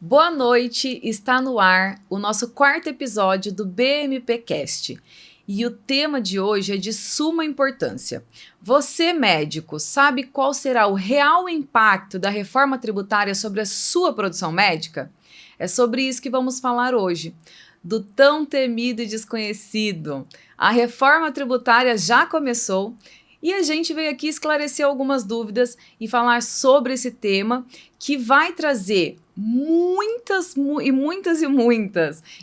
Boa noite, está no ar o nosso quarto episódio do BMPcast. E o tema de hoje é de suma importância. Você, médico, sabe qual será o real impacto da reforma tributária sobre a sua produção médica? É sobre isso que vamos falar hoje. Do tão temido e desconhecido. A reforma tributária já começou e a gente veio aqui esclarecer algumas dúvidas e falar sobre esse tema que vai trazer muitas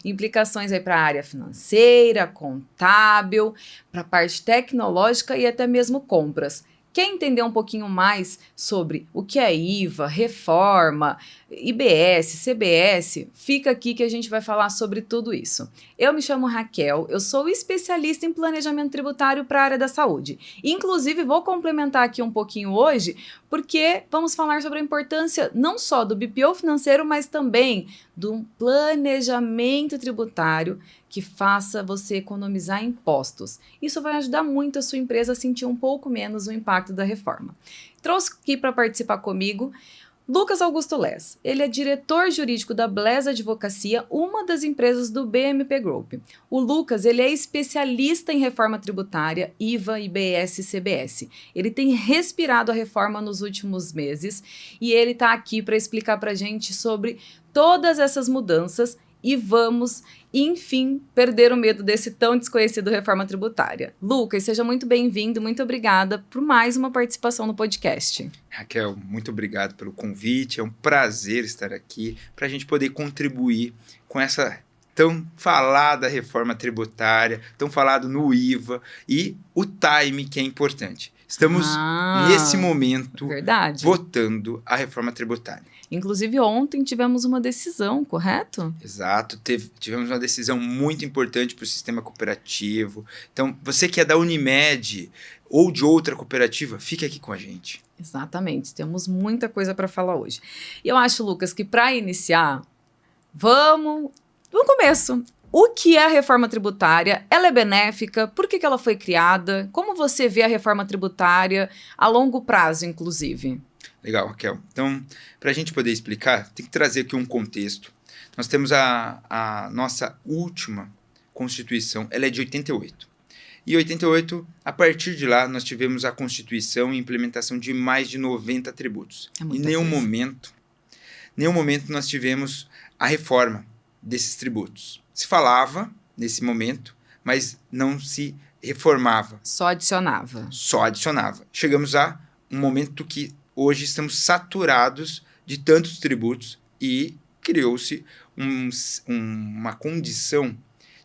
implicações aí para a área financeira, contábil, para a parte tecnológica e até mesmo compras. Quer entender um pouquinho mais sobre o que é IVA, reforma, IBS, CBS? Fica aqui que a gente vai falar sobre tudo isso. Eu me chamo Raquel, eu sou especialista em planejamento tributário para a área da saúde. Inclusive, vou complementar aqui um pouquinho hoje, porque vamos falar sobre a importância não só do BPO financeiro, mas também do planejamento tributário que faça você economizar impostos. Isso vai ajudar muito a sua empresa a sentir um pouco menos o impacto da reforma. Trouxe aqui para participar comigo Lucas Augusto Less. Ele é diretor jurídico da Bless Advocacia, uma das empresas do BMP Group. O Lucas, ele é especialista em reforma tributária, IVA, IBS e CBS. Ele tem respirado a reforma nos últimos meses e ele está aqui para explicar para a gente sobre todas essas mudanças e vamos, enfim, perder o medo desse tão desconhecido reforma tributária. Lucas, seja muito bem-vindo, muito obrigada por mais uma participação no podcast. Raquel, muito obrigado pelo convite, é um prazer estar aqui para a gente poder contribuir com essa tão falada reforma tributária, tão falado no IVA e o time que é importante. Estamos, nesse momento, votando a reforma tributária. Inclusive, ontem tivemos uma decisão, correto? Exato, tivemos uma decisão muito importante para o sistema cooperativo. Então, você que é da Unimed ou de outra cooperativa, fique aqui com a gente. Exatamente, temos muita coisa para falar hoje. E eu acho, Lucas, que para iniciar, vamos no começo. O que é a reforma tributária? Ela é benéfica? Por que ela foi criada? Como você vê a reforma tributária a longo prazo, inclusive? Legal, Raquel. Então, para a gente poder explicar, tem que trazer aqui um contexto. Nós temos a nossa última Constituição, ela é de 88. E 88, a partir de lá, nós tivemos a Constituição e implementação de mais de 90 tributos. Em nenhum momento nós tivemos a reforma desses tributos. Se falava nesse momento, mas não se reformava. Só adicionava. Chegamos a um momento que hoje estamos saturados de tantos tributos e criou-se uma condição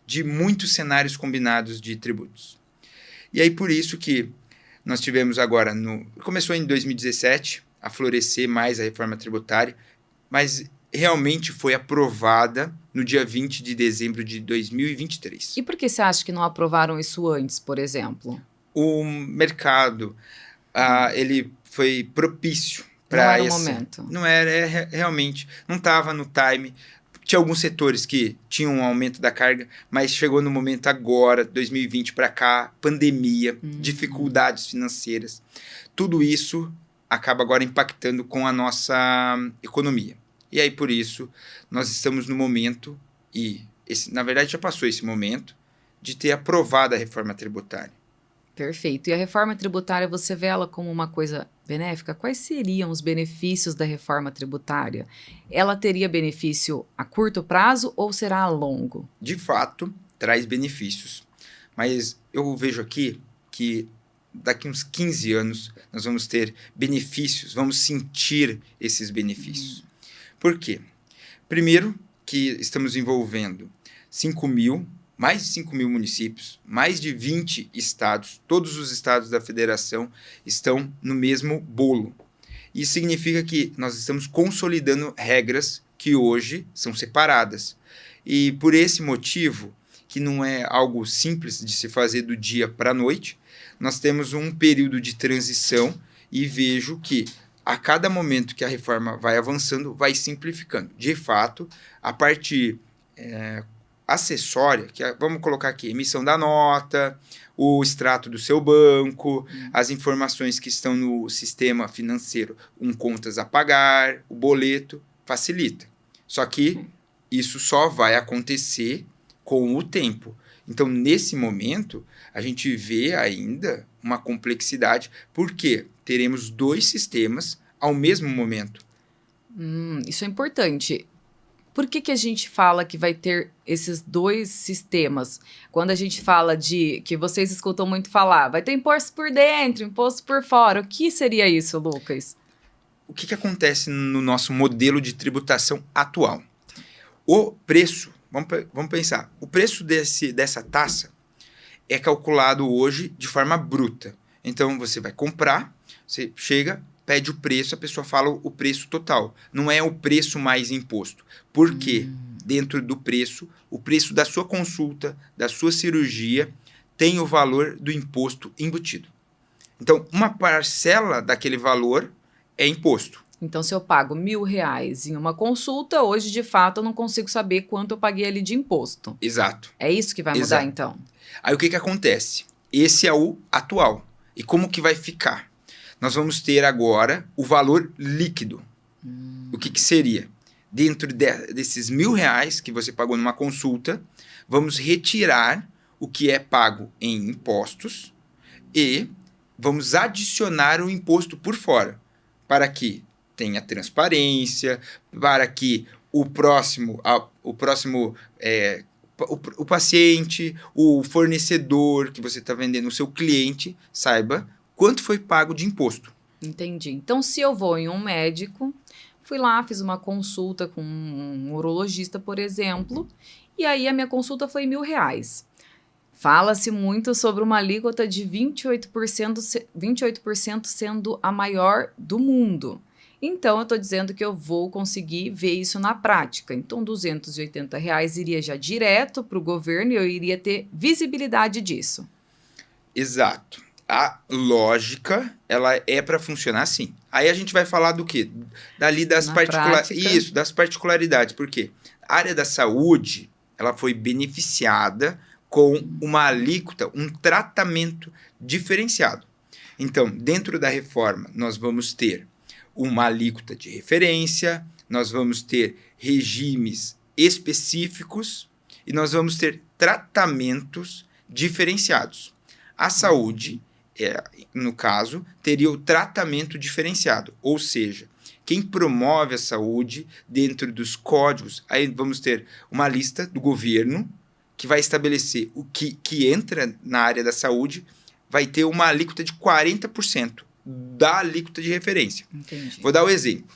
de muitos cenários combinados de tributos. E aí por isso que nós tivemos agora, começou em 2017 a florescer mais a reforma tributária, mas realmente foi aprovada no dia 20 de dezembro de 2023. E por que você acha que não aprovaram isso antes, por exemplo? O mercado, ele foi propício para esse. Não era o momento. Não era, realmente, não estava no time. Tinha alguns setores que tinham um aumento da carga, mas chegou no momento agora, 2020 para cá, pandemia, dificuldades financeiras. Tudo isso acaba agora impactando com a nossa economia. E aí, por isso, nós estamos no momento, na verdade já passou esse momento, de ter aprovado a reforma tributária. Perfeito. E a reforma tributária, você vê ela como uma coisa benéfica? Quais seriam os benefícios da reforma tributária? Ela teria benefício a curto prazo ou será a longo? De fato, traz benefícios. Mas eu vejo aqui que daqui uns 15 anos nós vamos ter benefícios, vamos sentir esses benefícios. Por quê? Primeiro, que estamos envolvendo mais de 5 mil municípios, mais de 20 estados, todos os estados da federação estão no mesmo bolo. Isso significa que nós estamos consolidando regras que hoje são separadas. E por esse motivo, que não é algo simples de se fazer do dia para a noite, nós temos um período de transição e vejo que a cada momento que a reforma vai avançando, vai simplificando. De fato, a parte acessória, vamos colocar aqui, emissão da nota, o extrato do seu banco, as informações que estão no sistema financeiro, contas a pagar, o boleto, facilita. Só que isso só vai acontecer com o tempo. Então, nesse momento, a gente vê ainda uma complexidade, porque teremos 2 sistemas ao mesmo momento. Isso é importante. Por que a gente fala que vai ter esses 2 sistemas? Quando a gente fala que vocês escutam muito falar, vai ter imposto por dentro, imposto por fora. O que seria isso, Lucas? O que acontece no nosso modelo de tributação atual? O preço, vamos pensar, o preço dessa taxa é calculado hoje de forma bruta. Então, você vai comprar, você chega, pede o preço, a pessoa fala o preço total. Não é o preço mais imposto. Por quê? Dentro do preço, o preço da sua consulta, da sua cirurgia, tem o valor do imposto embutido. Então, uma parcela daquele valor é imposto. Então, se eu pago R$1.000 em uma consulta, hoje, de fato, eu não consigo saber quanto eu paguei ali de imposto. Exato. É isso que vai mudar, então? Aí, o que acontece? Esse é o atual. E como que vai ficar? Nós vamos ter agora o valor líquido. O que seria? Dentro desses R$1.000 que você pagou numa consulta, vamos retirar o que é pago em impostos e vamos adicionar o imposto por fora, para que tenha transparência, para que o paciente, o fornecedor que você está vendendo, o seu cliente, saiba quanto foi pago de imposto. Entendi. Então, se eu vou em um médico, fui lá, fiz uma consulta com um urologista, por exemplo, e aí a minha consulta foi R$1.000. Fala-se muito sobre uma alíquota de 28% sendo a maior do mundo. Então, eu estou dizendo que eu vou conseguir ver isso na prática. Então, R$280 iria já direto para o governo e eu iria ter visibilidade disso. Exato. A lógica, ela é para funcionar assim. Aí a gente vai falar do quê? Das particularidades. Por quê? A área da saúde, ela foi beneficiada com uma alíquota, um tratamento diferenciado. Então, dentro da reforma, nós vamos ter uma alíquota de referência, nós vamos ter regimes específicos e nós vamos ter tratamentos diferenciados. A saúde, no caso, teria o tratamento diferenciado, ou seja, quem promove a saúde dentro dos códigos, aí vamos ter uma lista do governo que vai estabelecer o que entra na área da saúde, vai ter uma alíquota de 40% da alíquota de referência. Entendi. Vou dar um exemplo.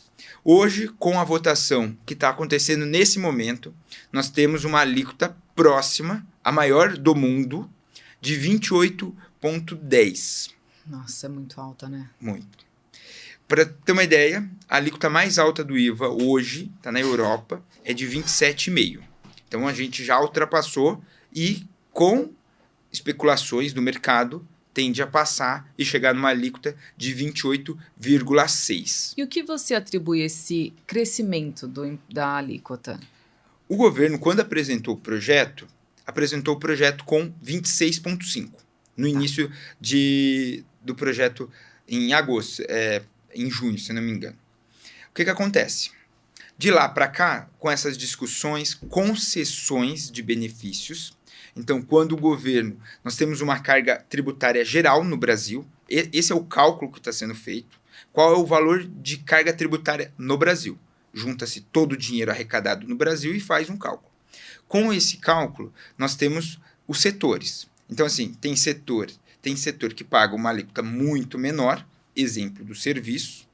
Hoje, com a votação que está acontecendo nesse momento, nós temos uma alíquota próxima, a maior do mundo, de 28,10%. Nossa, é muito alta, né? Muito. Para ter uma ideia, a alíquota mais alta do IVA hoje, está na Europa, é de 27,5%. Então, a gente já ultrapassou e, com especulações do mercado, tende a passar e chegar numa alíquota de 28,6%. E o que você atribui esse crescimento da alíquota? O governo, quando apresentou o projeto com 26,5%. No início do projeto, em agosto, em junho, se não me engano. O que acontece? De lá para cá, com essas discussões, concessões de benefícios. Então, quando o governo... Nós temos uma carga tributária geral no Brasil. Esse é o cálculo que está sendo feito. Qual é o valor de carga tributária no Brasil? Junta-se todo o dinheiro arrecadado no Brasil e faz um cálculo. Com esse cálculo, nós temos os setores. Então, assim, tem setor que paga uma alíquota muito menor, exemplo do serviço,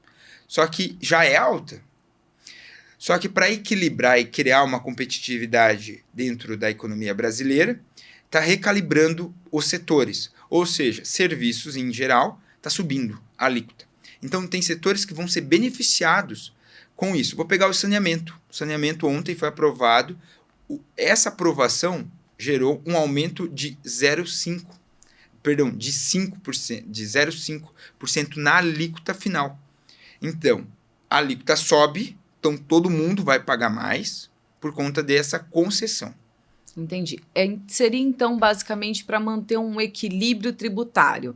só que já é alta. Só que para equilibrar e criar uma competitividade dentro da economia brasileira, está recalibrando os setores. Ou seja, serviços em geral está subindo a alíquota. Então, tem setores que vão ser beneficiados com isso. Vou pegar o saneamento. O saneamento ontem foi aprovado. Essa aprovação gerou um aumento de 0,5% na alíquota final. Então, a alíquota sobe, então todo mundo vai pagar mais por conta dessa concessão. Entendi. Seria, então, basicamente para manter um equilíbrio tributário.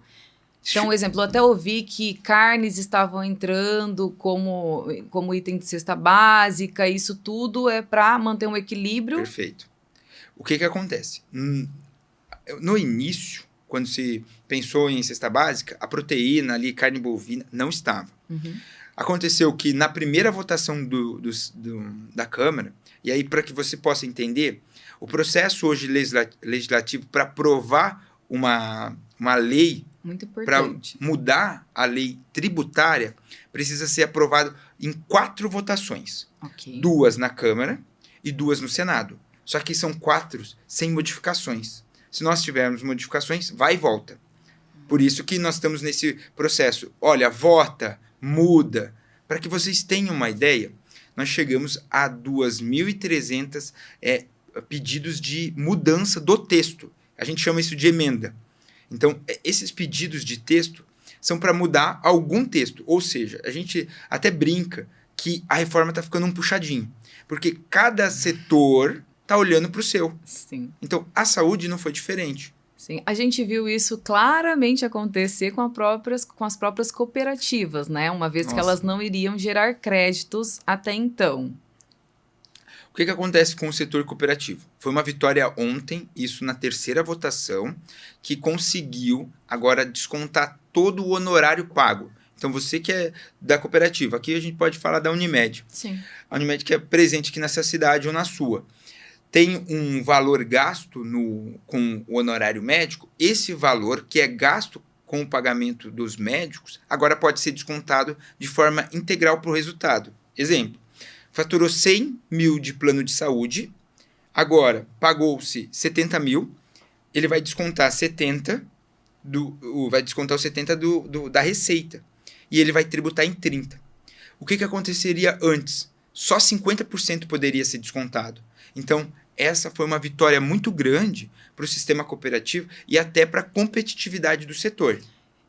Então, um exemplo, eu até ouvi que carnes estavam entrando como item de cesta básica, isso tudo é para manter um equilíbrio. Perfeito. O que acontece? No início, quando se pensou em cesta básica, a proteína ali, carne bovina, não estava. Uhum. Aconteceu que na primeira votação da Câmara, e aí para que você possa entender, o processo hoje legislativo para aprovar uma lei, Muito para importante. mudar a lei tributária, precisa ser aprovado em 4 votações. Ok. 2 na Câmara e 2 no Senado. Só que são 4 sem modificações. Se nós tivermos modificações, vai e volta. Por isso que nós estamos nesse processo. Olha, vota, muda. Para que vocês tenham uma ideia, nós chegamos a 2.300 pedidos de mudança do texto. A gente chama isso de emenda. Então, esses pedidos de texto são para mudar algum texto. Ou seja, a gente até brinca que a reforma está ficando um puxadinho. Porque cada setor está olhando para o seu. Sim. Então, a saúde não foi diferente. Sim, a gente viu isso claramente acontecer com as próprias cooperativas, né? Uma vez que elas não iriam gerar créditos até então. O que acontece com o setor cooperativo? Foi uma vitória ontem, isso na 3ª votação, que conseguiu agora descontar todo o honorário pago. Então, você que é da cooperativa, aqui a gente pode falar da Unimed. Sim. A Unimed que é presente aqui nessa cidade ou na sua. Tem um valor gasto com o honorário médico, esse valor que é gasto com o pagamento dos médicos, agora pode ser descontado de forma integral para o resultado. Exemplo, faturou 100 mil de plano de saúde, agora pagou-se 70 mil, ele vai descontar 70, o 70 da receita, e ele vai tributar em 30. O que aconteceria antes? Só 50% poderia ser descontado. Então, essa foi uma vitória muito grande para o sistema cooperativo e até para a competitividade do setor.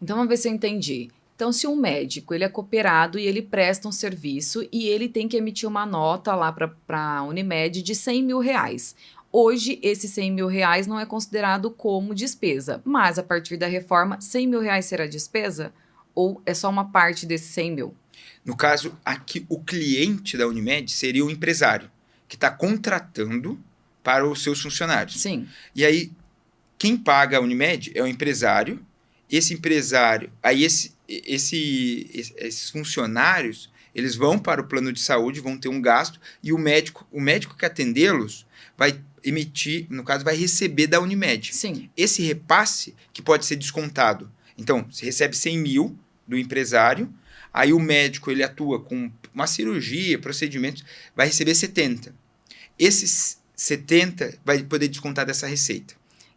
Então, vamos ver se eu entendi. Então, se um médico ele é cooperado e ele presta um serviço e ele tem que emitir uma nota lá para a Unimed de 100 mil reais. Hoje, esse 100 mil reais não é considerado como despesa, mas a partir da reforma, 100 mil reais será despesa? Ou é só uma parte desses 100 mil? No caso, aqui o cliente da Unimed seria o empresário, que está contratando para os seus funcionários. Sim. E aí, quem paga a Unimed é o empresário. Esse empresário, aí esses funcionários, eles vão para o plano de saúde, vão ter um gasto, e o médico que atendê-los vai emitir, no caso, vai receber da Unimed. Sim. Esse repasse que pode ser descontado. Então, você recebe 100 mil do empresário, aí o médico ele atua com uma cirurgia, procedimentos, vai receber 70. Esses 70 vai poder descontar dessa receita.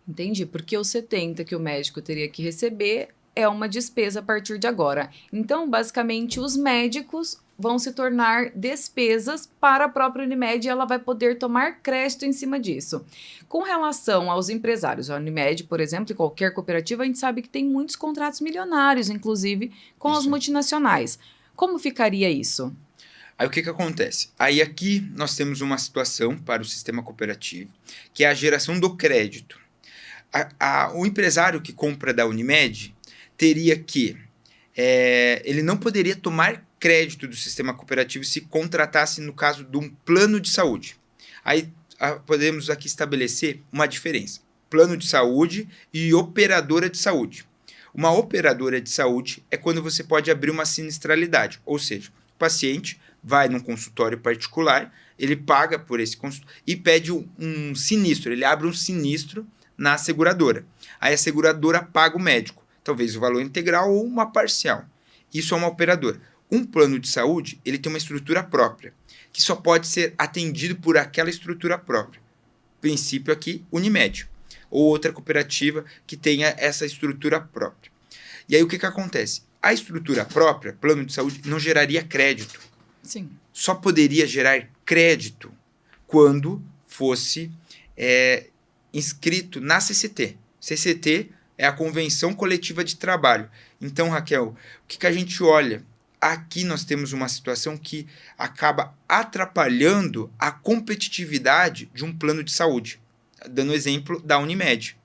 Entendi, porque os 70 que o médico teria que receber é uma despesa a partir de agora. Então, basicamente, os médicos vão se tornar despesas para a própria Unimed e ela vai poder tomar crédito em cima disso. Com relação aos empresários, a Unimed, por exemplo, e qualquer cooperativa, a gente sabe que tem muitos contratos milionários, inclusive com as multinacionais. Como ficaria isso? Aí o que acontece? Aí aqui nós temos uma situação para o sistema cooperativo, que é a geração do crédito. O empresário que compra da Unimed teria que... ele não poderia tomar crédito do sistema cooperativo se contratasse no caso de um plano de saúde. Aí podemos aqui estabelecer uma diferença. Plano de saúde e operadora de saúde. Uma operadora de saúde é quando você pode abrir uma sinistralidade, ou seja, o paciente vai num consultório particular, ele paga por esse consultório e pede um sinistro, ele abre um sinistro na seguradora. Aí a seguradora paga o médico, talvez o valor integral ou uma parcial. Isso é uma operadora. Um plano de saúde, ele tem uma estrutura própria, que só pode ser atendido por aquela estrutura própria. Princípio aqui, Unimed, ou outra cooperativa que tenha essa estrutura própria. E aí o que acontece? A estrutura própria, plano de saúde, não geraria crédito. Sim. Só poderia gerar crédito quando fosse inscrito na CCT. CCT é a Convenção Coletiva de Trabalho. Então, Raquel, o que a gente olha? Aqui nós temos uma situação que acaba atrapalhando a competitividade de um plano de saúde. Dando exemplo da Unimed.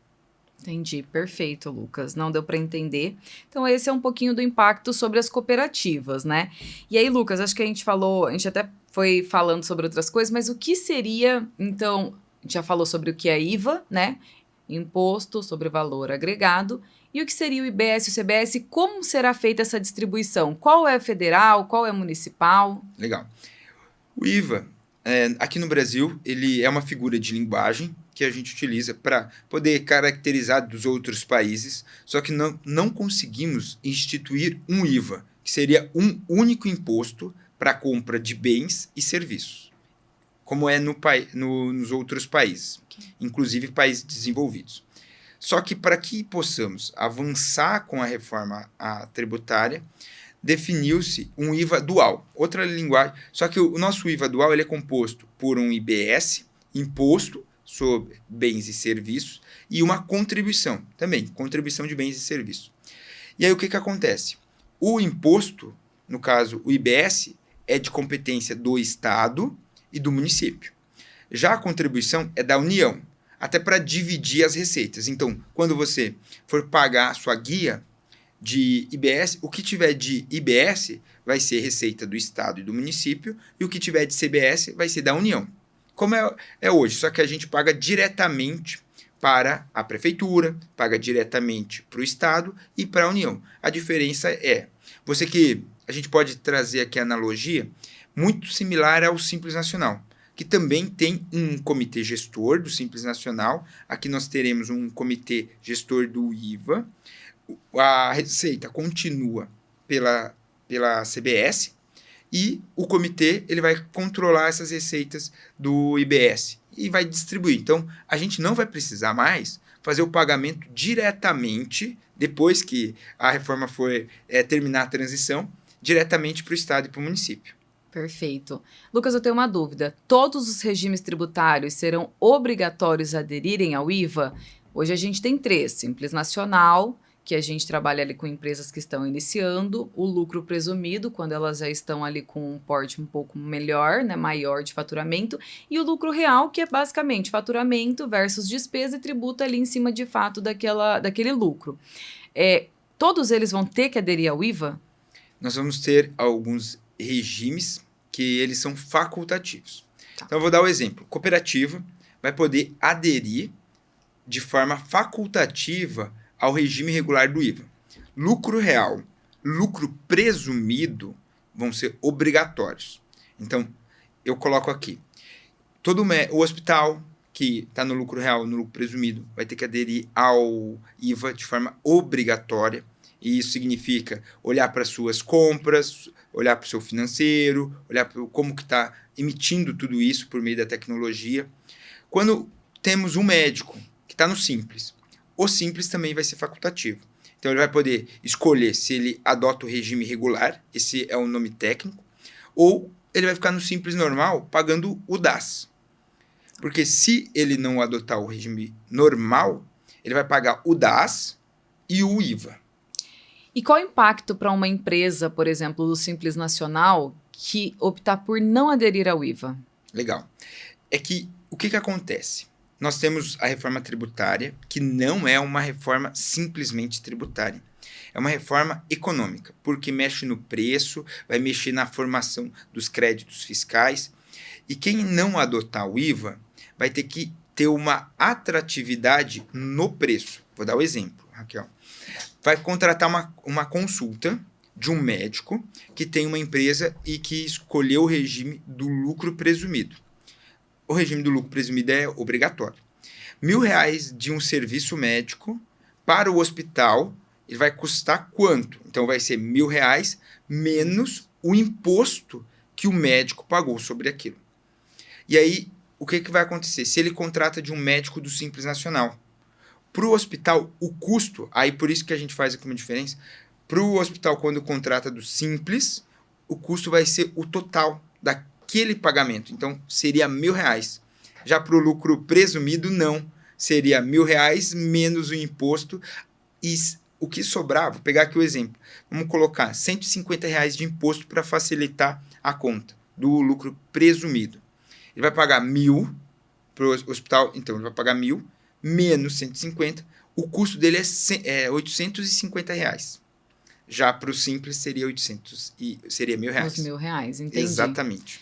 Entendi, perfeito, Lucas. Não deu para entender. Então, esse é um pouquinho do impacto sobre as cooperativas, né? E aí, Lucas, acho que a gente até foi falando sobre outras coisas, mas o que seria, então, a gente já falou sobre o que é IVA, né? Imposto sobre Valor Agregado. E o que seria o IBS e o CBS? Como será feita essa distribuição? Qual é federal? Qual é municipal? Legal. O IVA, aqui no Brasil, ele é uma figura de linguagem que a gente utiliza para poder caracterizar dos outros países, só que não conseguimos instituir um IVA, que seria um único imposto para a compra de bens e serviços, como é nos outros países, inclusive países desenvolvidos. Só que para que possamos avançar com a reforma tributária, definiu-se um IVA dual, outra linguagem, só que o nosso IVA dual ele é composto por um IBS, Imposto sobre Bens e Serviços, e uma contribuição, também, contribuição de bens e serviços. E aí o que acontece? O imposto, no caso o IBS, é de competência do Estado e do município. Já a contribuição é da União, até para dividir as receitas. Então, quando você for pagar a sua guia de IBS, o que tiver de IBS vai ser receita do Estado e do município, e o que tiver de CBS vai ser da União. Como é hoje, só que a gente paga diretamente para a prefeitura, paga diretamente para o Estado e para a União. A diferença é, a gente pode trazer aqui a analogia, muito similar ao Simples Nacional, que também tem um comitê gestor do Simples Nacional. Aqui nós teremos um comitê gestor do IVA. A receita continua pela CBS e o comitê ele vai controlar essas receitas do IBS e vai distribuir. Então, a gente não vai precisar mais fazer o pagamento diretamente, depois que a reforma for terminar a transição, diretamente para o Estado e para o município. Perfeito. Lucas, eu tenho uma dúvida. Todos os regimes tributários serão obrigatórios a aderirem ao IVA? Hoje a gente tem 3, Simples Nacional, que a gente trabalha ali com empresas que estão iniciando, o lucro presumido, quando elas já estão ali com um porte um pouco melhor, né, maior de faturamento, e o lucro real, que é basicamente faturamento versus despesa e tributo ali em cima de fato daquele lucro. Todos eles vão ter que aderir ao IVA? Nós vamos ter alguns regimes que eles são facultativos. Tá. Então, eu vou dar o exemplo. Cooperativa vai poder aderir de forma facultativa ao regime regular do IVA. Lucro real, lucro presumido vão ser obrigatórios. Então, eu coloco aqui. O hospital que está no lucro real, no lucro presumido, vai ter que aderir ao IVA de forma obrigatória. E isso significa olhar para as suas compras, olhar para o seu financeiro, olhar para como que está emitindo tudo isso por meio da tecnologia. Quando temos um médico que está no Simples, o Simples também vai ser facultativo. Então, ele vai poder escolher se ele adota o regime regular, esse é o nome técnico, ou ele vai ficar no Simples normal pagando o DAS. Porque se ele não adotar o regime normal, ele vai pagar o DAS e o IVA. E qual o impacto para uma empresa, por exemplo, do Simples Nacional, que optar por não aderir ao IVA? Legal. O que acontece? Nós temos a reforma tributária, que não é uma reforma simplesmente tributária. É uma reforma econômica, porque mexe no preço, vai mexer na formação dos créditos fiscais. E quem não adotar o IVA vai ter que ter uma atratividade no preço. Vou dar o exemplo, Raquel. Vai contratar uma consulta de um médico que tem uma empresa e que escolheu o regime do lucro presumido. O regime do lucro presumido é obrigatório. R$1.000 de um serviço médico para o hospital, ele vai custar quanto? Então, vai ser R$1.000 menos o imposto que o médico pagou sobre aquilo. E aí, o que vai acontecer? Se ele contrata de um médico do Simples Nacional, para o hospital, o custo, aí por isso que a gente faz aqui uma diferença, para o hospital, quando contrata do Simples, o custo vai ser o total daquele pagamento. Então, seria R$1.000. Já para o lucro presumido, não. Seria R$1.000 menos o imposto. E o que sobrar, vou pegar aqui o exemplo. Vamos colocar R$150 de imposto para facilitar a conta do lucro presumido. Ele vai pagar R$1.000 para o hospital, então ele vai pagar R$1.000 menos 150. o custo dele é R$ 850. Já para o Simples seria 800 e seria R$ 1.000. Os R$ 1.000, entendi. Exatamente.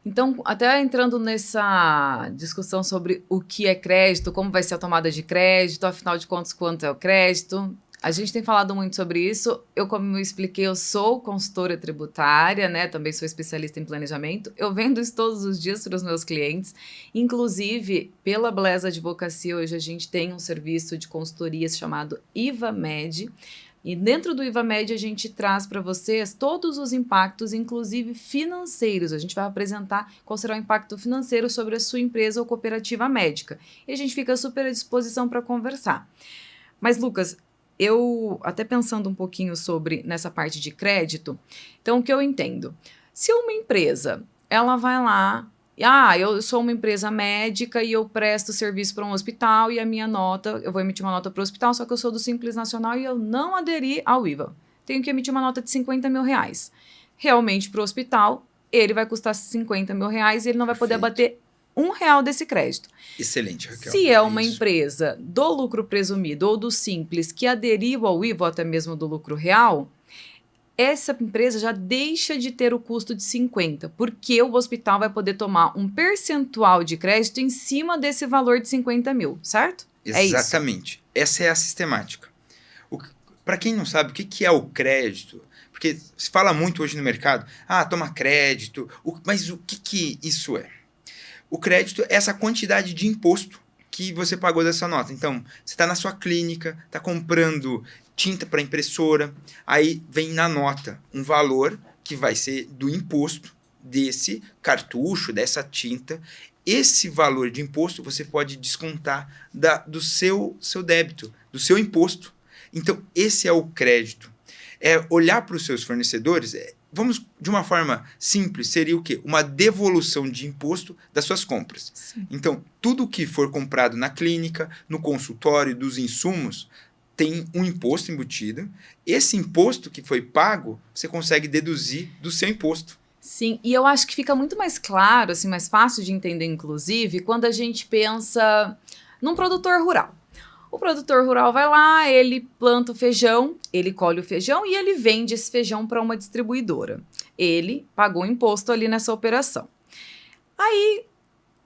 Então, até entrando nessa discussão sobre o que é crédito, como vai ser a tomada de crédito, afinal de contas, quanto é o crédito. A gente tem falado muito sobre isso. Eu, como eu expliquei, eu sou consultora tributária, né? Também sou especialista em planejamento. Eu vendo isso todos os dias para os meus clientes. Inclusive, pela Blesa Advocacia, hoje a gente tem um serviço de consultorias chamado IvaMed. E dentro do IvaMed a gente traz para vocês todos os impactos, inclusive financeiros. A gente vai apresentar qual será o impacto financeiro sobre a sua empresa ou cooperativa médica. E a gente fica super à disposição para conversar. Mas, Lucas, eu até pensando um pouquinho sobre nessa parte de crédito, então o que eu entendo? Se uma empresa, ela vai lá, eu sou uma empresa médica e eu presto serviço para um hospital e a minha nota, eu vou emitir uma nota para o hospital, só que eu sou do Simples Nacional e eu não aderi ao IVA. Tenho que emitir uma nota de R$ 50.000. Realmente, para o hospital, ele vai custar R$ 50.000 e ele não vai poder abater R$ 1 desse crédito. Excelente, Raquel. Se é uma empresa do lucro presumido ou do Simples que aderiu ao IVA ou até mesmo do lucro real, essa empresa já deixa de ter o custo de 50, porque o hospital vai poder tomar um percentual de crédito em cima desse valor de 50 mil, certo? Exatamente. Essa é a sistemática. Para quem não sabe, o que é o crédito? Porque se fala muito hoje no mercado, toma crédito, mas o que isso é? O crédito é essa quantidade de imposto que você pagou dessa nota. Então, você está na sua clínica, está comprando tinta para impressora, aí vem na nota um valor que vai ser do imposto desse cartucho, dessa tinta. Esse valor de imposto você pode descontar do seu débito, do seu imposto. Então, esse é o crédito. É olhar para os seus fornecedores, vamos de uma forma simples, seria o quê? Uma devolução de imposto das suas compras. Sim. Então, tudo que for comprado na clínica, no consultório, dos insumos, tem um imposto embutido. Esse imposto que foi pago, você consegue deduzir do seu imposto. Sim, e eu acho que fica muito mais claro, assim, mais fácil de entender, inclusive, quando a gente pensa num produtor rural. O produtor rural vai lá, ele planta o feijão, ele colhe o feijão e ele vende esse feijão para uma distribuidora. Ele pagou imposto ali nessa operação. Aí,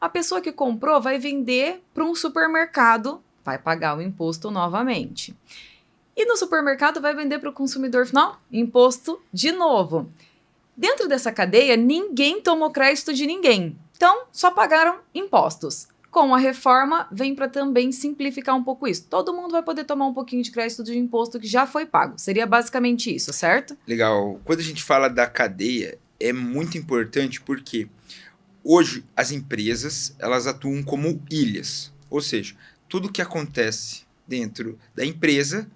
a pessoa que comprou vai vender para um supermercado, vai pagar o imposto novamente. E no supermercado vai vender para o consumidor final, imposto de novo. Dentro dessa cadeia, ninguém tomou crédito de ninguém. Então, só pagaram impostos. Com a reforma, vem para também simplificar um pouco isso. Todo mundo vai poder tomar um pouquinho de crédito de imposto que já foi pago. Seria basicamente isso, certo? Legal. Quando a gente fala da cadeia, é muito importante porque hoje as empresas, elas atuam como ilhas. Ou seja, tudo que acontece dentro da empresa,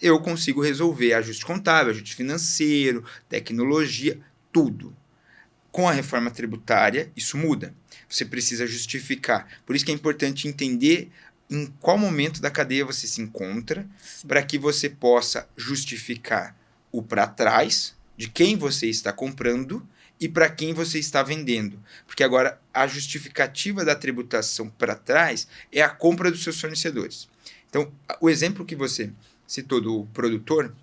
eu consigo resolver ajuste contábil, ajuste financeiro, tecnologia, tudo. Com a reforma tributária, isso muda. Você precisa justificar. Por isso que é importante entender em qual momento da cadeia você se encontra, para que você possa justificar o para trás, de quem você está comprando e para quem você está vendendo. Porque agora a justificativa da tributação para trás é a compra dos seus fornecedores. Então, o exemplo que você citou do produtor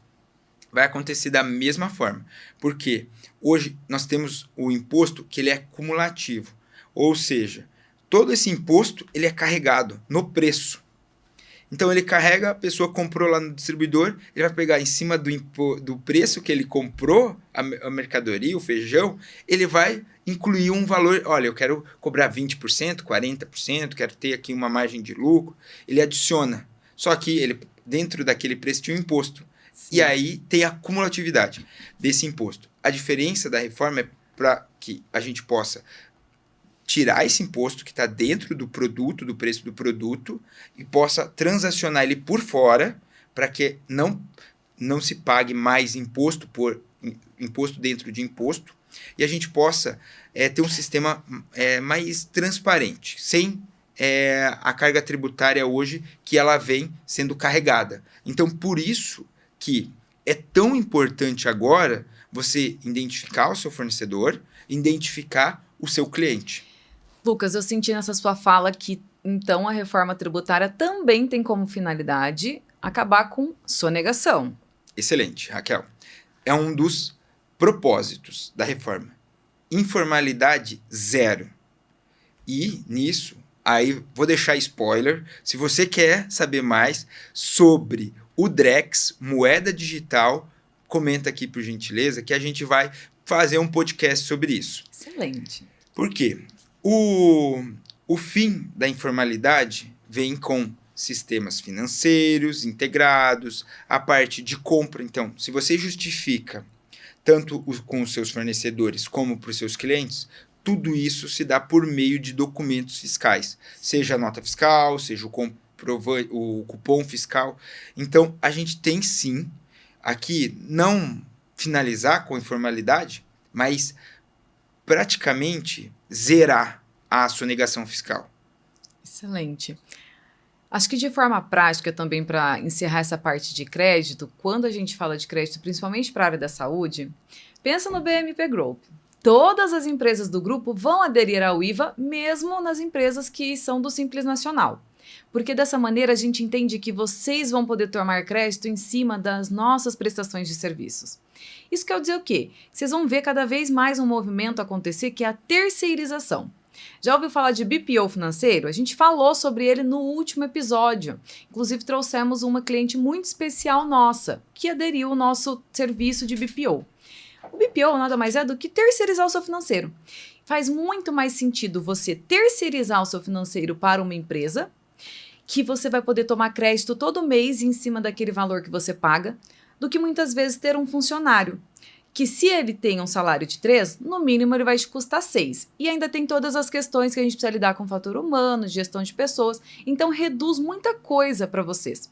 vai acontecer da mesma forma. Porque hoje nós temos o imposto que ele é cumulativo. Ou seja, todo esse imposto ele é carregado no preço. Então ele carrega, a pessoa comprou lá no distribuidor, ele vai pegar em cima do preço que ele comprou a mercadoria, o feijão, ele vai incluir um valor, olha, eu quero cobrar 20%, 40%, quero ter aqui uma margem de lucro, ele adiciona. Só que ele, dentro daquele preço tinha um imposto. Sim. E aí tem a cumulatividade desse imposto. A diferença da reforma é para que a gente possa tirar esse imposto que está dentro do produto, do preço do produto, e possa transacionar ele por fora, para que não se pague mais imposto por imposto dentro de imposto, e a gente possa ter um sistema mais transparente, sem a carga tributária hoje que ela vem sendo carregada. Então, por isso que é tão importante agora você identificar o seu fornecedor, identificar o seu cliente. Lucas, eu senti nessa sua fala que Então, a reforma tributária também tem como finalidade acabar com sonegação. Excelente, Raquel. É um dos propósitos da reforma. Informalidade zero. E nisso, aí vou deixar spoiler, se você quer saber mais sobre o Drex, moeda digital, comenta aqui por gentileza que a gente vai fazer um podcast sobre isso. Excelente. Por quê? O fim da informalidade vem com sistemas financeiros integrados, a parte de compra. Então, se você justifica tanto com os seus fornecedores como para os seus clientes, tudo isso se dá por meio de documentos fiscais, seja a nota fiscal, seja o cupom fiscal. Então, a gente tem sim, aqui, não finalizar com a informalidade, mas praticamente zerar a sonegação fiscal. Excelente. Acho que de forma prática também, para encerrar essa parte de crédito, quando a gente fala de crédito, principalmente para a área da saúde, pensa no BMP Group. Todas as empresas do grupo vão aderir ao IVA, mesmo nas empresas que são do Simples Nacional. Porque dessa maneira a gente entende que vocês vão poder tomar crédito em cima das nossas prestações de serviços. Isso quer dizer o quê? Vocês vão ver cada vez mais um movimento acontecer, que é a terceirização. Já ouviu falar de BPO financeiro? A gente falou sobre ele no último episódio. Inclusive, trouxemos uma cliente muito especial nossa, que aderiu ao nosso serviço de BPO. O BPO nada mais é do que terceirizar o seu financeiro. Faz muito mais sentido você terceirizar o seu financeiro para uma empresa, que você vai poder tomar crédito todo mês em cima daquele valor que você paga, do que muitas vezes ter um funcionário, que se ele tem um salário de 3, no mínimo ele vai te custar 6. E ainda tem todas as questões que a gente precisa lidar com fator humano, gestão de pessoas. Então, reduz muita coisa para vocês.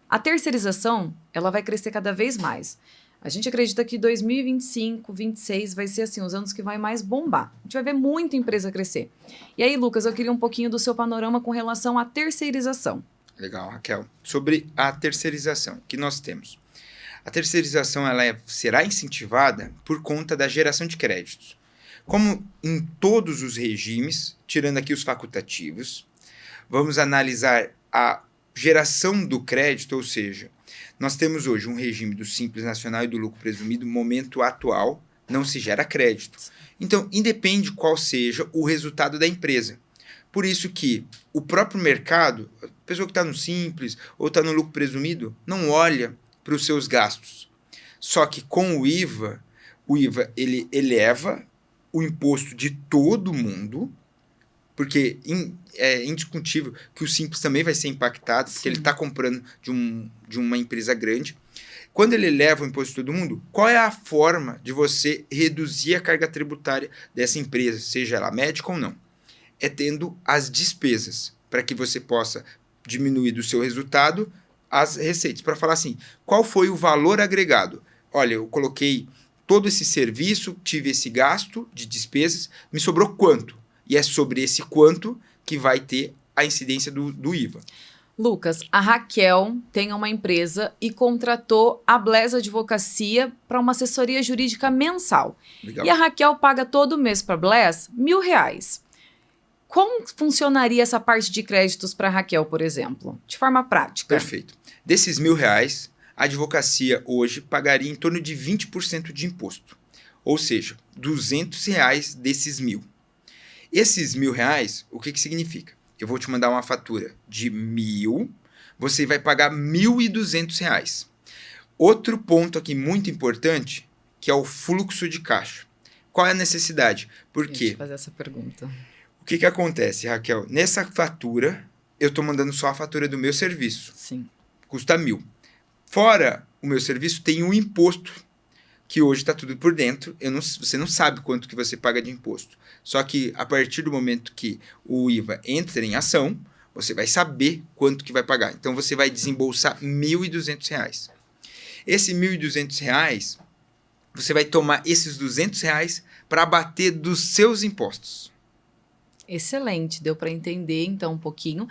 A terceirização, ela vai crescer cada vez mais. A gente acredita que 2025, 2026 vai ser assim, os anos que vai mais bombar. A gente vai ver muita empresa crescer. E aí, Lucas, eu queria um pouquinho do seu panorama com relação à terceirização. Legal, Raquel. Sobre a terceirização que nós temos. A terceirização será incentivada por conta da geração de créditos. Como em todos os regimes, tirando aqui os facultativos, vamos analisar a geração do crédito, ou seja, nós temos hoje um regime do Simples Nacional e do lucro presumido, no momento atual, não se gera crédito. Então, independe qual seja o resultado da empresa. Por isso que o próprio mercado, a pessoa que está no Simples ou está no lucro presumido, não olha para os seus gastos. Só que com o IVA ele eleva o imposto de todo mundo, porque é indiscutível que o Simples também vai ser impactado, porque ele está comprando de uma empresa grande. Quando ele eleva o imposto de todo mundo, qual é a forma de você reduzir a carga tributária dessa empresa, seja ela médica ou não? É tendo as despesas, para que você possa diminuir do seu resultado as receitas, para falar assim, qual foi o valor agregado? Olha, eu coloquei todo esse serviço, tive esse gasto de despesas, me sobrou quanto? E é sobre esse quanto que vai ter a incidência do IVA. Lucas, a Raquel tem uma empresa e contratou a Bless Advocacia para uma assessoria jurídica mensal. Legal. E a Raquel paga todo mês para a Bless R$1.000. Como funcionaria essa parte de créditos para a Raquel, por exemplo? De forma prática. Perfeito. Desses R$1.000, a advocacia hoje pagaria em torno de 20% de imposto. Ou seja, R$200 desses 1.000. Esses R$1.000, o que significa? Eu vou te mandar uma fatura de 1.000, você vai pagar R$1.200. Outro ponto aqui muito importante, que é o fluxo de caixa. Qual é a necessidade? Por quê? Deixa eu fazer essa pergunta. O que acontece, Raquel? Nessa fatura, eu estou mandando só a fatura do meu serviço. Sim. Custa 1.000. Fora o meu serviço, tem um imposto, que hoje está tudo por dentro. Você não sabe quanto que você paga de imposto. Só que a partir do momento que o IVA entra em ação, você vai saber quanto que vai pagar. Então, você vai desembolsar R$1.200. Esse R$1.200, você vai tomar esses R$200 para abater dos seus impostos. Excelente, deu para entender então um pouquinho.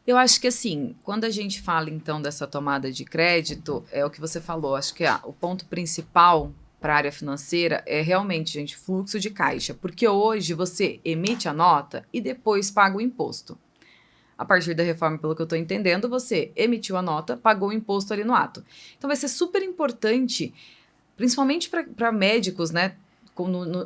Eu acho que assim, quando a gente fala então dessa tomada de crédito, é o que você falou, acho que o ponto principal para a área financeira é realmente, gente, fluxo de caixa, porque hoje você emite a nota e depois paga o imposto. A partir da reforma, pelo que eu estou entendendo, você emitiu a nota, pagou o imposto ali no ato. Então vai ser super importante, principalmente para médicos, né?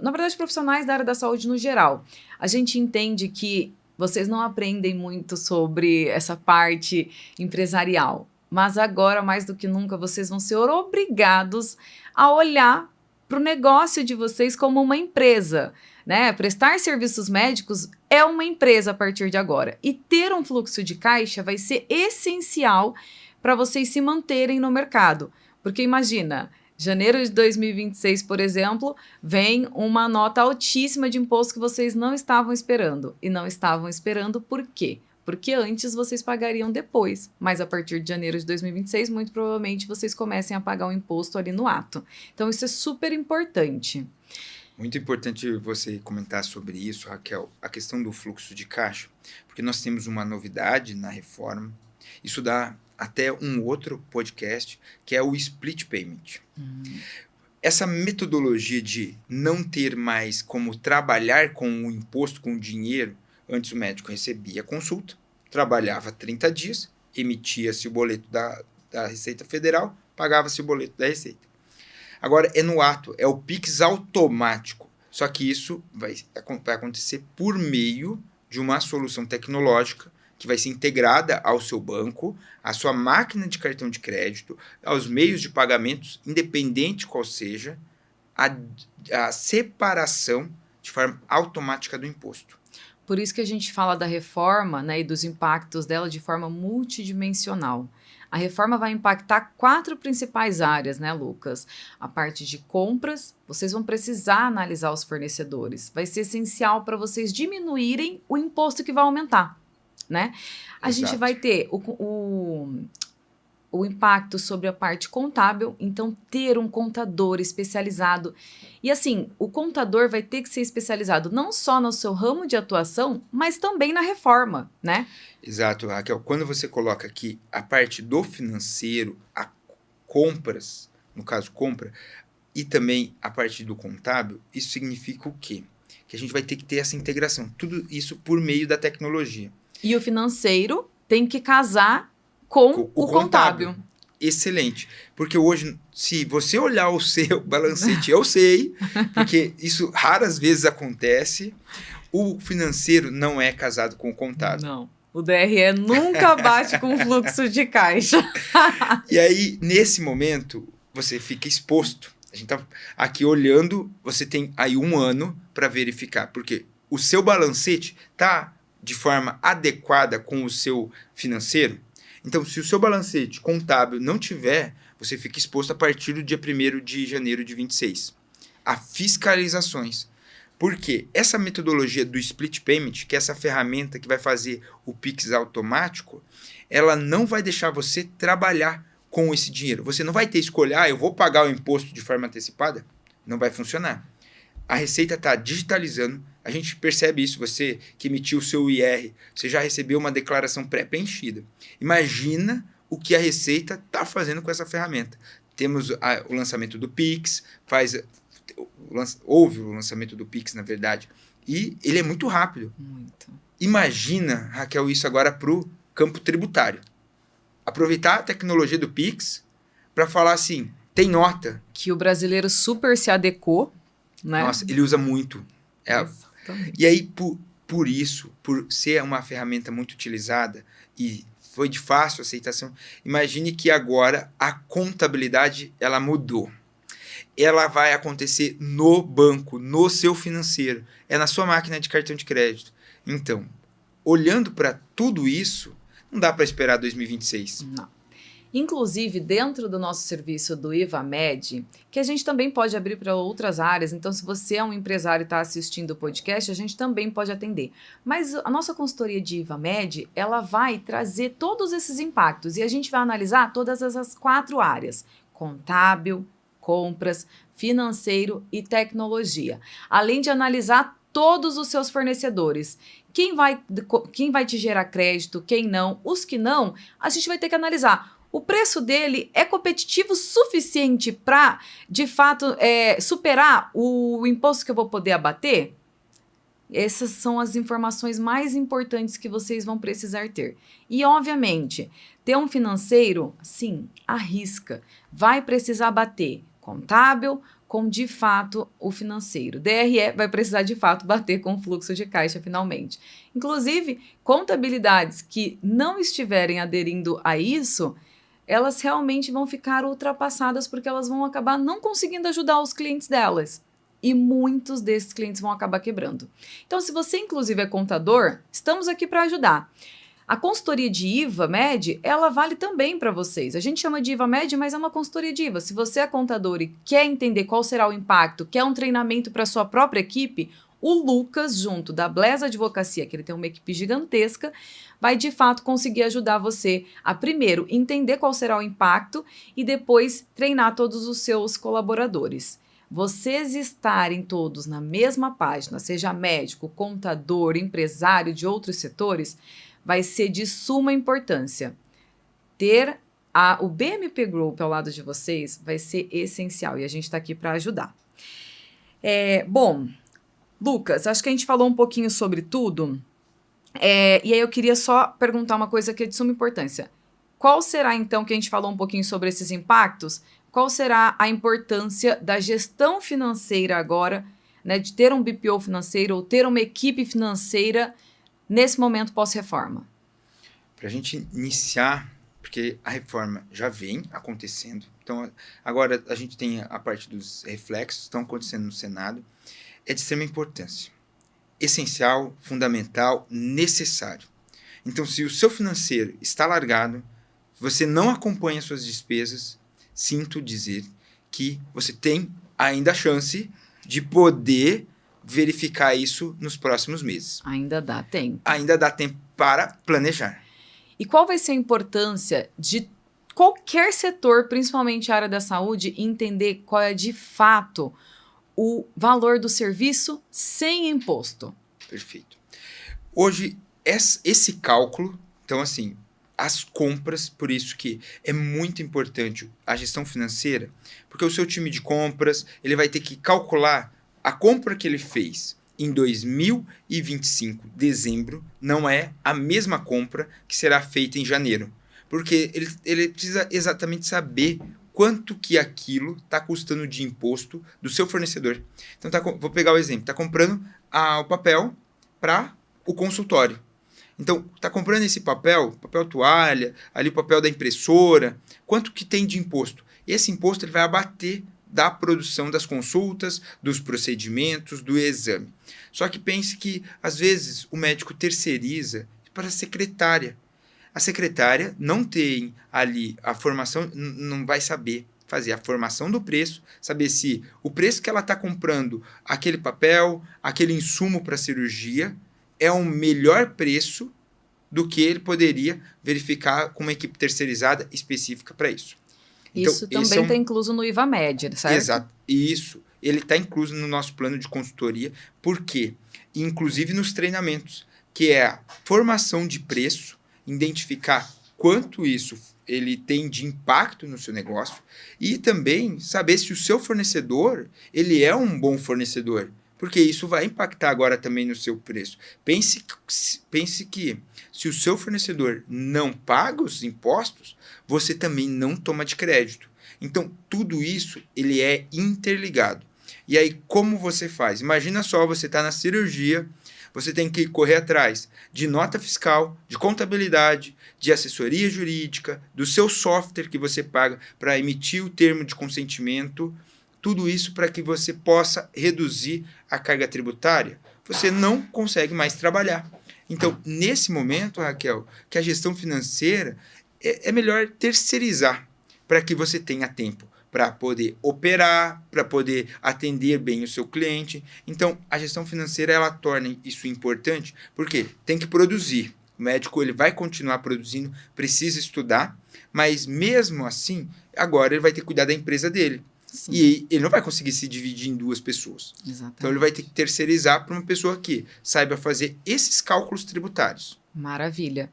Na verdade, profissionais da área da saúde no geral. A gente entende que vocês não aprendem muito sobre essa parte empresarial, mas agora, mais do que nunca, vocês vão ser obrigados a olhar para o negócio de vocês como uma empresa, né? Prestar serviços médicos é uma empresa a partir de agora. E ter um fluxo de caixa vai ser essencial para vocês se manterem no mercado. Porque imagina, janeiro de 2026, por exemplo, vem uma nota altíssima de imposto que vocês não estavam esperando. E não estavam esperando por quê? Porque antes vocês pagariam depois, mas a partir de janeiro de 2026, muito provavelmente vocês comecem a pagar o imposto ali no ato. Então isso é super importante. Muito importante você comentar sobre isso, Raquel, a questão do fluxo de caixa, porque nós temos uma novidade na reforma. Isso dá até um outro podcast, que é o split payment. Essa metodologia de não ter mais como trabalhar com o imposto, com o dinheiro, antes o médico recebia a consulta, trabalhava 30 dias, emitia-se o boleto da Receita Federal, pagava-se o boleto da Receita. Agora é no ato, é o Pix automático, só que isso vai acontecer por meio de uma solução tecnológica que vai ser integrada ao seu banco, à sua máquina de cartão de crédito, aos meios de pagamentos, independente qual seja, a separação de forma automática do imposto. Por isso que a gente fala da reforma, né, e dos impactos dela de forma multidimensional. A reforma vai impactar 4 principais áreas, né, Lucas? A parte de compras, vocês vão precisar analisar os fornecedores. Vai ser essencial para vocês diminuírem o imposto que vai aumentar, né? A Exato. gente vai ter o impacto sobre a parte contábil, então ter um contador especializado. E assim, o contador vai ter que ser especializado não só no seu ramo de atuação, mas também na reforma, né? Exato, Raquel. Quando você coloca aqui a parte do financeiro, a compras, no caso compra, e também a parte do contábil, isso significa o quê? Que a gente vai ter que ter essa integração. Tudo isso por meio da tecnologia. E o financeiro tem que casar com o contábil. Excelente. Porque hoje, se você olhar o seu balancete, eu sei, porque isso raras vezes acontece, o financeiro não é casado com o contábil. Não. O DRE nunca bate com o fluxo de caixa. E aí, nesse momento, você fica exposto. A gente tá aqui olhando, você tem aí 1 ano para verificar, porque o seu balancete está de forma adequada com o seu financeiro. Então, se o seu balancete contábil não tiver, você fica exposto a partir do dia 1º de janeiro de 26 a fiscalizações. Por quê? Essa metodologia do split payment, que é essa ferramenta que vai fazer o Pix automático, ela não vai deixar você trabalhar com esse dinheiro. Você não vai ter escolha, eu vou pagar o imposto de forma antecipada. Não vai funcionar. A Receita está digitalizando, a gente percebe isso, você que emitiu o seu IR, você já recebeu uma declaração pré-preenchida. Imagina o que a Receita está fazendo com essa ferramenta. Temos o lançamento do Pix, houve o lançamento do Pix, na verdade, e ele é muito rápido. Muito. Imagina, Raquel, isso agora para o campo tributário. Aproveitar a tecnologia do Pix para falar assim, tem nota. Que o brasileiro super se adequou, né? Nossa, ele usa muito. E aí, por isso, por ser uma ferramenta muito utilizada e foi de fácil aceitação, imagine que agora a contabilidade ela mudou. Ela vai acontecer no banco, no seu financeiro, é na sua máquina de cartão de crédito. Então, olhando para tudo isso, não dá para esperar 2026. Não. Inclusive, dentro do nosso serviço do IvaMed, que a gente também pode abrir para outras áreas, então se você é um empresário e está assistindo o podcast, a gente também pode atender. Mas a nossa consultoria de IvaMed, ela vai trazer todos esses impactos e a gente vai analisar todas essas 4 áreas: contábil, compras, financeiro e tecnologia. Além de analisar todos os seus fornecedores. Quem vai te gerar crédito, quem não, os que não, a gente vai ter que analisar. O preço dele é competitivo suficiente para, de fato, superar o imposto que eu vou poder abater? Essas são as informações mais importantes que vocês vão precisar ter. E, obviamente, ter um financeiro, sim, arrisca. Vai precisar bater contábil com, de fato, o financeiro. DRE vai precisar, de fato, bater com o fluxo de caixa, finalmente. Inclusive, contabilidades que não estiverem aderindo a isso, elas realmente vão ficar ultrapassadas porque elas vão acabar não conseguindo ajudar os clientes delas. E muitos desses clientes vão acabar quebrando. Então, se você, inclusive, é contador, estamos aqui para ajudar. A consultoria de IVA MED, ela vale também para vocês. A gente chama de IVA MED, mas é uma consultoria de IVA. Se você é contador e quer entender qual será o impacto, quer um treinamento para a sua própria equipe, o Lucas, junto da Blesa Advocacia, que ele tem uma equipe gigantesca, vai de fato conseguir ajudar você a primeiro entender qual será o impacto e depois treinar todos os seus colaboradores. Vocês estarem todos na mesma página, seja médico, contador, empresário de outros setores, vai ser de suma importância. Ter o BMP Group ao lado de vocês vai ser essencial e a gente está aqui para ajudar. Bom, Lucas, acho que a gente falou um pouquinho sobre tudo. E aí eu queria só perguntar uma coisa que é de suma importância. Qual será, então, que a gente falou um pouquinho sobre esses impactos? Qual será a importância da gestão financeira agora, né, de ter um BPO financeiro ou ter uma equipe financeira nesse momento pós-reforma? Para a gente iniciar, porque a reforma já vem acontecendo, então agora a gente tem a parte dos reflexos que estão acontecendo no Senado, é de extrema importância. Essencial, fundamental, necessário. Então, se o seu financeiro está largado, você não acompanha suas despesas, sinto dizer que você tem ainda a chance de poder verificar isso nos próximos meses. Ainda dá tempo. Ainda dá tempo para planejar. E qual vai ser a importância de qualquer setor, principalmente a área da saúde, entender qual é de fato o valor do serviço sem imposto? Perfeito. Hoje, esse cálculo, então assim, as compras, por isso que é muito importante a gestão financeira, porque o seu time de compras, ele vai ter que calcular a compra que ele fez em 2025, dezembro, não é a mesma compra que será feita em janeiro, porque ele precisa exatamente saber quanto que aquilo está custando de imposto do seu fornecedor. Então, vou pegar o exemplo, está comprando o papel para o consultório. Então, está comprando esse papel toalha, ali o papel da impressora, quanto que tem de imposto? Esse imposto ele vai abater da produção das consultas, dos procedimentos, do exame. Só que pense que, às vezes, o médico terceiriza para a secretária. A secretária não tem ali a formação, não vai saber fazer a formação do preço, saber se o preço que ela está comprando aquele papel, aquele insumo para cirurgia, é um melhor preço do que ele poderia verificar com uma equipe terceirizada específica para isso. Então, isso também está incluso no IVA MED, certo? Exato. Isso. Ele está incluso no nosso plano de consultoria. Por quê? Inclusive nos treinamentos, que é a formação de preço, identificar quanto isso ele tem de impacto no seu negócio e também saber se o seu fornecedor ele é um bom fornecedor, porque isso vai impactar agora também no seu preço. Pense que se o seu fornecedor não paga os impostos, você também não toma de crédito. Então, tudo isso ele é interligado. E aí, como você faz? Imagina só, você está na cirurgia, você tem que correr atrás de nota fiscal, de contabilidade, de assessoria jurídica, do seu software que você paga para emitir o termo de consentimento, tudo isso para que você possa reduzir a carga tributária. Você não consegue mais trabalhar. Então, nesse momento, Raquel, que a gestão financeira é melhor terceirizar para que você tenha tempo para poder operar, para poder atender bem o seu cliente. Então, a gestão financeira ela torna isso importante, porque tem que produzir. O médico ele vai continuar produzindo, precisa estudar, mas mesmo assim, agora ele vai ter que cuidar da empresa dele. Sim. E ele não vai conseguir se dividir em duas pessoas. Exatamente. Então, ele vai ter que terceirizar para uma pessoa que saiba fazer esses cálculos tributários. Maravilha.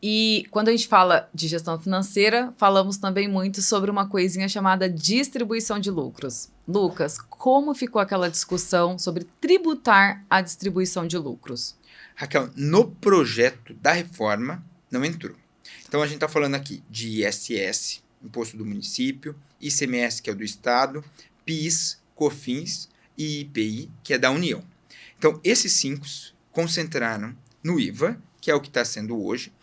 E quando a gente fala de gestão financeira, falamos também muito sobre uma coisinha chamada distribuição de lucros. Lucas, como ficou aquela discussão sobre tributar a distribuição de lucros? Raquel, no projeto da reforma não entrou. Então a gente está falando aqui de ISS, Imposto do Município, ICMS, que é o do Estado, PIS, COFINS e IPI, que é da União. Então esses 5 concentraram no IVA, que é o que está sendo hoje,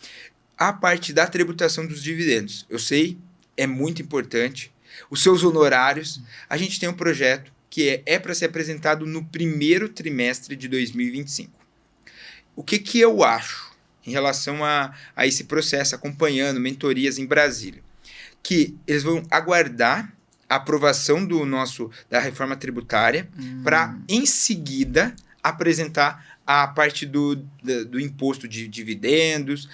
a parte da tributação dos dividendos. Eu sei, é muito importante. Os seus honorários, a gente tem um projeto que é para ser apresentado no primeiro trimestre de 2025. O que eu acho em relação a esse processo, acompanhando mentorias em Brasília? Que eles vão aguardar a aprovação da reforma tributária para, em seguida, apresentar a parte do imposto de dividendos,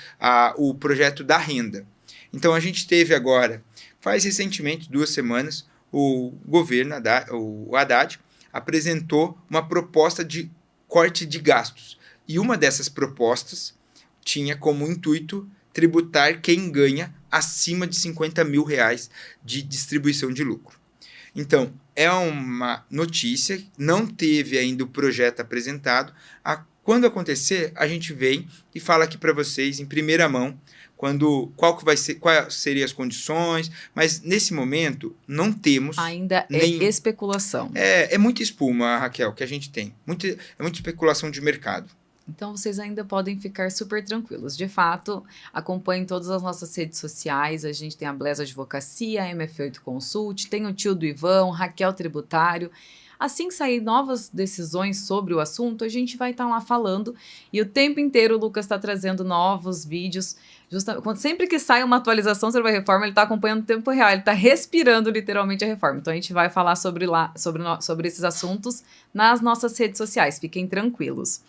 o projeto da renda. Então, a gente teve agora, faz recentemente, 2 semanas, o governo, o Haddad, apresentou uma proposta de corte de gastos. E uma dessas propostas tinha como intuito tributar quem ganha acima de R$50 mil de distribuição de lucro. Então, é uma notícia, não teve ainda o projeto apresentado. Quando acontecer, a gente vem e fala aqui para vocês em primeira mão quais seriam as condições, mas nesse momento não temos. Ainda é especulação. É muita espuma, Raquel, que a gente tem. É muita especulação de mercado. Então, vocês ainda podem ficar super tranquilos. De fato, acompanhem todas as nossas redes sociais. A gente tem a Blesa Advocacia, a MF8 Consult, tem o tio do Ivão, Raquel Tributário. Assim que sair novas decisões sobre o assunto, a gente vai estar lá falando. E o tempo inteiro o Lucas está trazendo novos vídeos. Sempre que sai uma atualização sobre a reforma, ele está acompanhando o tempo real. Ele está respirando literalmente a reforma. Então, a gente vai falar sobre esses assuntos nas nossas redes sociais. Fiquem tranquilos.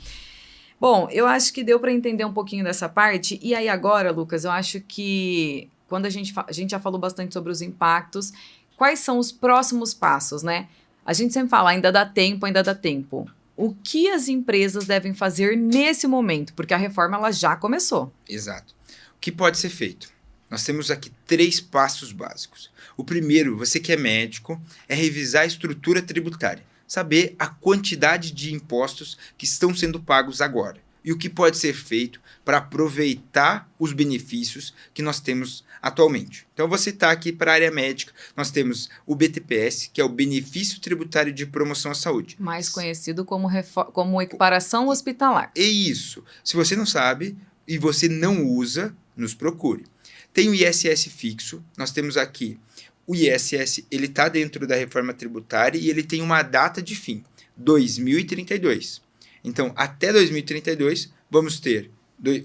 Bom, eu acho que deu para entender um pouquinho dessa parte. E aí agora, Lucas, eu acho que quando a gente já falou bastante sobre os impactos, quais são os próximos passos, né? A gente sempre fala, ainda dá tempo. O que as empresas devem fazer nesse momento? Porque a reforma ela já começou. Exato. O que pode ser feito? Nós temos aqui 3 passos básicos. O primeiro, você que é médico, é revisar a estrutura tributária. Saber a quantidade de impostos que estão sendo pagos agora e o que pode ser feito para aproveitar os benefícios que nós temos atualmente. Então, eu vou citar aqui para a área médica, nós temos o BTPS, que é o Benefício Tributário de Promoção à Saúde. Mais conhecido como equiparação hospitalar. É isso. Se você não sabe e você não usa, nos procure. Tem o ISS fixo, nós temos aqui o ISS, ele está dentro da reforma tributária e ele tem uma data de fim, 2032. Então, até 2032, vamos ter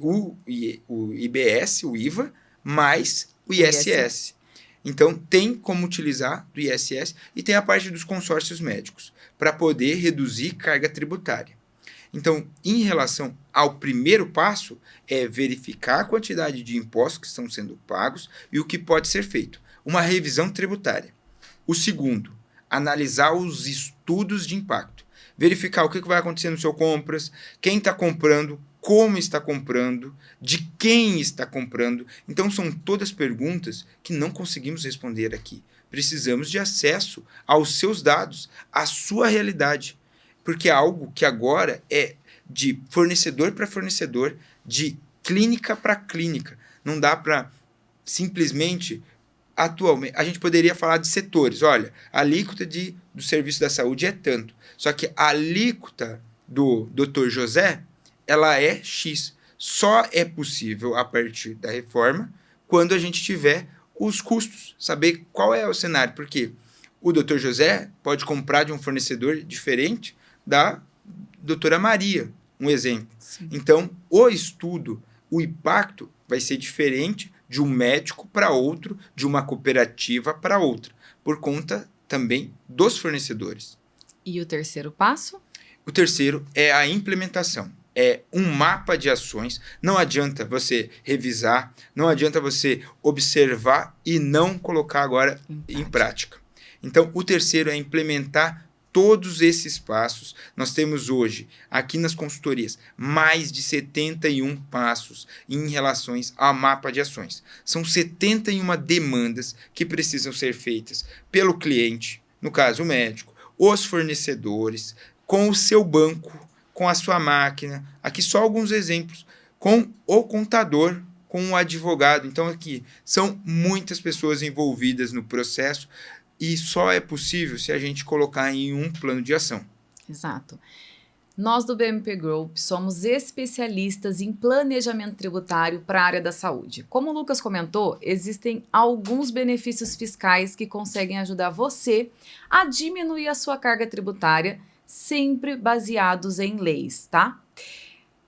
o IBS, o IVA, mais o ISS. Então, tem como utilizar do ISS e tem a parte dos consórcios médicos, para poder reduzir carga tributária. Então, em relação ao primeiro passo, é verificar a quantidade de impostos que estão sendo pagos e o que pode ser feito. Uma revisão tributária. O segundo, analisar os estudos de impacto. Verificar o que vai acontecer no seu compras, quem está comprando, como está comprando, de quem está comprando. Então, são todas perguntas que não conseguimos responder aqui. Precisamos de acesso aos seus dados, à sua realidade. Porque é algo que agora é de fornecedor para fornecedor, de clínica para clínica. Não dá para simplesmente... Atualmente, a gente poderia falar de setores. Olha, a alíquota do serviço da saúde é tanto. Só que a alíquota do Dr. José, ela é X. Só é possível, a partir da reforma, quando a gente tiver os custos. Saber qual é o cenário. Porque o Dr. José pode comprar de um fornecedor diferente da doutora Maria, um exemplo. Sim. Então, o estudo, o impacto vai ser diferente de um médico para outro, de uma cooperativa para outra, por conta também dos fornecedores. E o terceiro passo? O terceiro é a implementação. É um mapa de ações. Não adianta você revisar, não adianta você observar e não colocar agora em prática. Então, o terceiro é implementar todos esses passos, nós temos hoje, aqui nas consultorias, mais de 71 passos em relação ao mapa de ações. São 71 demandas que precisam ser feitas pelo cliente, no caso o médico, os fornecedores, com o seu banco, com a sua máquina, aqui só alguns exemplos, com o contador, com o advogado. Então aqui são muitas pessoas envolvidas no processo e só é possível se a gente colocar em um plano de ação. Exato. Nós do BMP Group somos especialistas em planejamento tributário para a área da saúde. Como o Lucas comentou, existem alguns benefícios fiscais que conseguem ajudar você a diminuir a sua carga tributária, sempre baseados em leis, tá?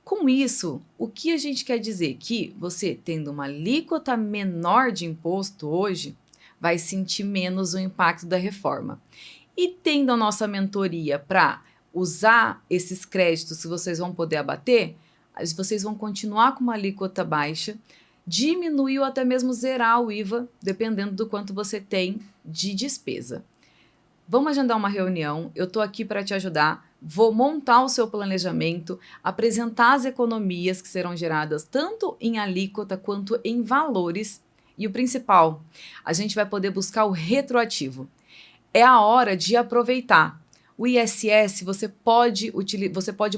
Com isso, o que a gente quer dizer? Que você, tendo uma alíquota menor de imposto hoje, vai sentir menos o impacto da reforma. E tendo a nossa mentoria para usar esses créditos que vocês vão poder abater, vocês vão continuar com uma alíquota baixa, diminuir ou até mesmo zerar o IVA, dependendo do quanto você tem de despesa. Vamos agendar uma reunião, eu estou aqui para te ajudar, vou montar o seu planejamento, apresentar as economias que serão geradas tanto em alíquota quanto em valores. E o principal, a gente vai poder buscar o retroativo. É a hora de aproveitar. O ISS, você pode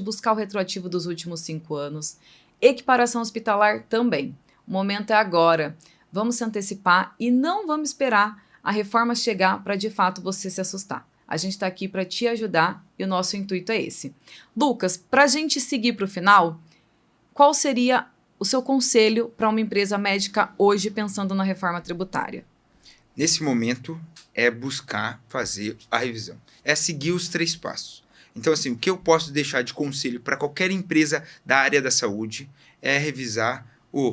buscar o retroativo dos últimos 5 anos. Equiparação hospitalar também. O momento é agora. Vamos se antecipar e não vamos esperar a reforma chegar para de fato você se assustar. A gente está aqui para te ajudar e o nosso intuito é esse. Lucas, para a gente seguir para o final, qual seria o seu conselho para uma empresa médica hoje pensando na reforma tributária? Nesse momento, é buscar fazer a revisão. É seguir os 3 passos. Então, assim, o que eu posso deixar de conselho para qualquer empresa da área da saúde é revisar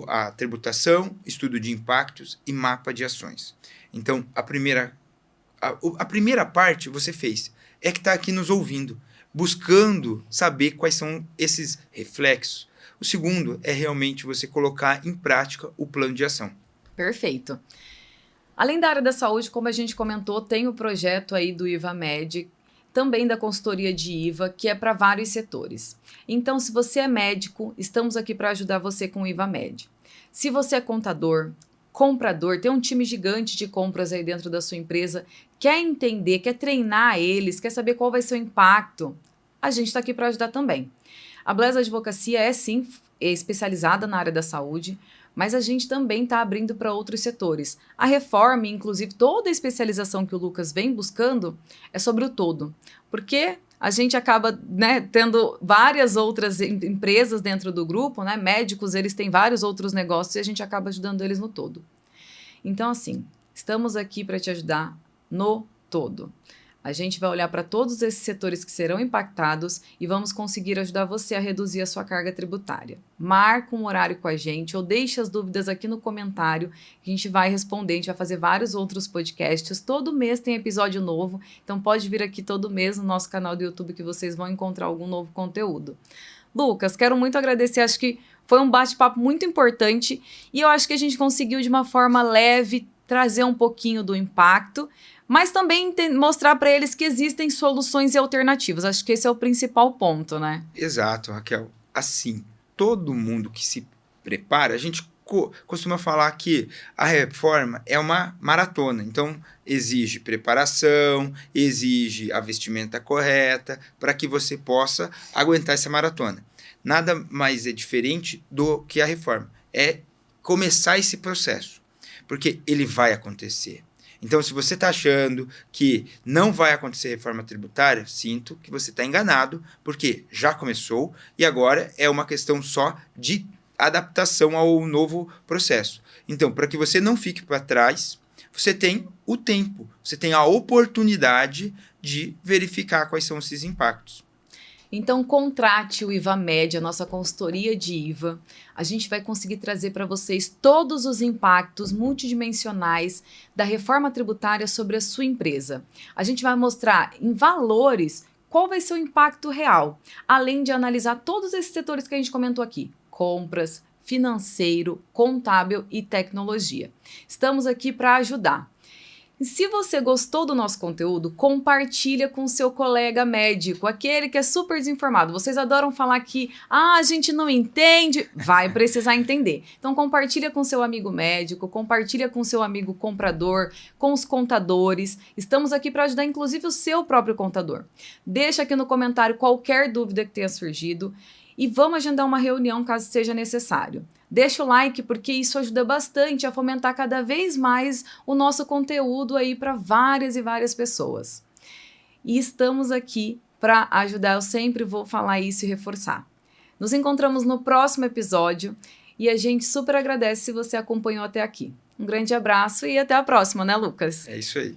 a tributação, estudo de impactos e mapa de ações. Então, a primeira parte você fez, é que está aqui nos ouvindo, buscando saber quais são esses reflexos. O segundo é realmente você colocar em prática o plano de ação. Perfeito. Além da área da saúde, como a gente comentou, tem o projeto aí do IvaMed, também da consultoria de IVA, que é para vários setores. Então, se você é médico, estamos aqui para ajudar você com o IvaMed. Se você é contador, comprador, tem um time gigante de compras aí dentro da sua empresa, quer entender, quer treinar eles, quer saber qual vai ser o impacto, a gente está aqui para ajudar também. A Bless Advocacia é sim especializada na área da saúde, mas a gente também está abrindo para outros setores. A reforma, inclusive toda a especialização que o Lucas vem buscando, é sobre o todo, porque a gente acaba, né, tendo várias outras empresas dentro do grupo, né, médicos, eles têm vários outros negócios e a gente acaba ajudando eles no todo. Então, assim, estamos aqui para te ajudar no todo. A gente vai olhar para todos esses setores que serão impactados e vamos conseguir ajudar você a reduzir a sua carga tributária. Marca um horário com a gente ou deixe as dúvidas aqui no comentário que a gente vai responder. A gente vai fazer vários outros podcasts. Todo mês tem episódio novo, então pode vir aqui todo mês no nosso canal do YouTube que vocês vão encontrar algum novo conteúdo. Lucas, quero muito agradecer, acho que foi um bate-papo muito importante e eu acho que a gente conseguiu de uma forma leve trazer um pouquinho do impacto, mas também mostrar para eles que existem soluções e alternativas. Acho que esse é o principal ponto, né? Exato, Raquel. Assim, todo mundo que se prepara, a gente costuma falar que a reforma é uma maratona. Então, exige preparação, exige a vestimenta correta para que você possa aguentar essa maratona. Nada mais é diferente do que a reforma. É começar esse processo, porque ele vai acontecer. Então, se você está achando que não vai acontecer reforma tributária, sinto que você está enganado, porque já começou e agora é uma questão só de adaptação ao novo processo. Então, para que você não fique para trás, você tem o tempo, você tem a oportunidade de verificar quais são esses impactos. Então, contrate o IvaMed, a nossa consultoria de IVA. A gente vai conseguir trazer para vocês todos os impactos multidimensionais da reforma tributária sobre a sua empresa. A gente vai mostrar em valores qual vai ser o impacto real, além de analisar todos esses setores que a gente comentou aqui: compras, financeiro, contábil e tecnologia. Estamos aqui para ajudar. E se você gostou do nosso conteúdo, compartilha com seu colega médico, aquele que é super desinformado. Vocês adoram falar que a gente não entende, vai precisar entender. Então compartilha com seu amigo médico, compartilha com seu amigo comprador, com os contadores. Estamos aqui para ajudar inclusive o seu próprio contador. Deixa aqui no comentário qualquer dúvida que tenha surgido e vamos agendar uma reunião caso seja necessário. Deixa o like porque isso ajuda bastante a fomentar cada vez mais o nosso conteúdo aí para várias e várias pessoas. E estamos aqui para ajudar, eu sempre vou falar isso e reforçar. Nos encontramos no próximo episódio e a gente super agradece se você acompanhou até aqui. Um grande abraço e até a próxima, né, Lucas? É isso aí.